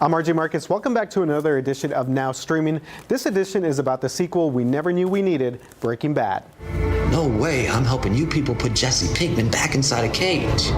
I'm RJ Marcus. Welcome back to another edition of Now Streaming. This edition is about the sequel we never knew we needed, Breaking Bad. No way I'm helping you people put Jesse Pinkman back inside a cage.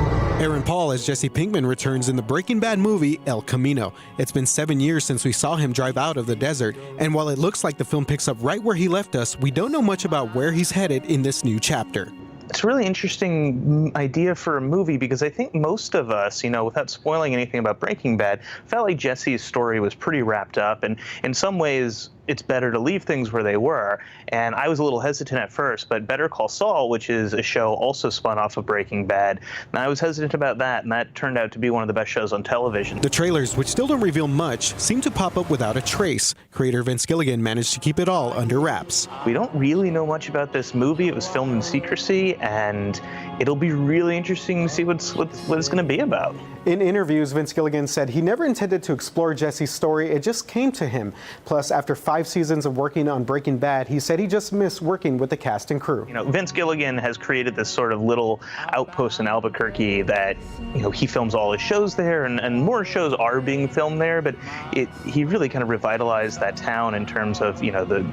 Aaron Paul as Jesse Pinkman returns in the Breaking Bad movie El Camino. It's been 7 years since we saw him drive out of the desert, and while it looks like the film picks up right where he left us, we don't know much about where he's headed in this new chapter. It's a really interesting idea for a movie because I think most of us, without spoiling anything about Breaking Bad, felt like Jesse's story was pretty wrapped up, and in some ways it's better to leave things where they were. And I was a little hesitant at first, but Better Call Saul, which is a show also spun off of Breaking Bad, and I was hesitant about that, and that turned out to be one of the best shows on television. The trailers, which still don't reveal much, seem to pop up without a trace. Creator Vince Gilligan managed to keep it all under wraps. We don't really know much about this movie. It was filmed in secrecy, and it'll be really interesting to see what it's going to be about. In interviews, Vince Gilligan said he never intended to explore Jesse's story, it just came to him. Plus, after 5 seasons of working on Breaking Bad, he said he just missed working with the cast and crew. Vince Gilligan has created this sort of little outpost in Albuquerque that, he films all his shows there, and more shows are being filmed there, but he really kind of revitalized that town in terms of, the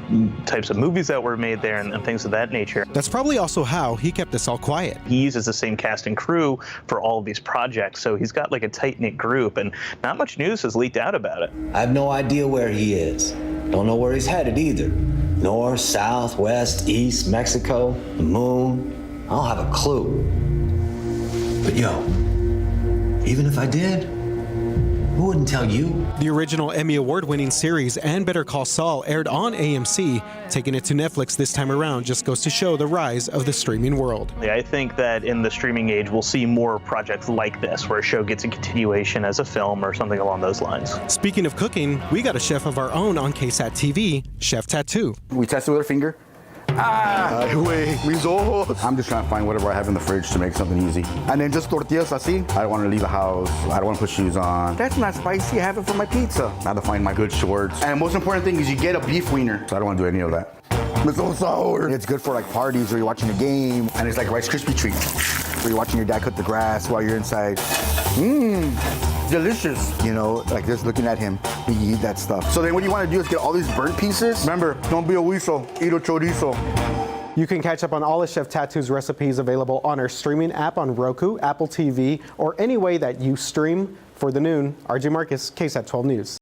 types of movies that were made there and things of that nature. That's probably also how he kept us all quiet. He uses the same cast and crew for all of these projects, so he's got like a tight-knit group, and not much news has leaked out about it. I have no idea where he is. Don't know where he's headed either. North, south, west, east, Mexico, the moon. I don't have a clue. But even if I did, who wouldn't tell you? The original Emmy Award-winning series and Better Call Saul aired on AMC. Taking it to Netflix this time around just goes to show the rise of the streaming world. I think that in the streaming age, we'll see more projects like this, where a show gets a continuation as a film or something along those lines. Speaking of cooking, we got a chef of our own on KSAT TV, Chef Tattoo. We tested with our finger. Mis ojos. I'm just trying to find whatever I have in the fridge to make something easy. And then just tortillas así. I don't want to leave the house. I don't want to put shoes on. That's not spicy. I have it for my pizza. I have to find my good shorts. And the most important thing is you get a beef wiener. So I don't want to do any of that. It's so sour. It's good for like parties where you're watching a game. And it's like a Rice Krispie treat. Where you're watching your dad cut the grass while you're inside. Delicious. Like just looking at him, you eat that stuff. So then what you want to do is get all these burnt pieces. Remember, don't be a weasel, eat a chorizo. You can catch up on all of Chef Tattoo's recipes available on our streaming app on Roku, Apple TV, or any way that you stream. For the noon, RJ Marcus, KSAT 12 News.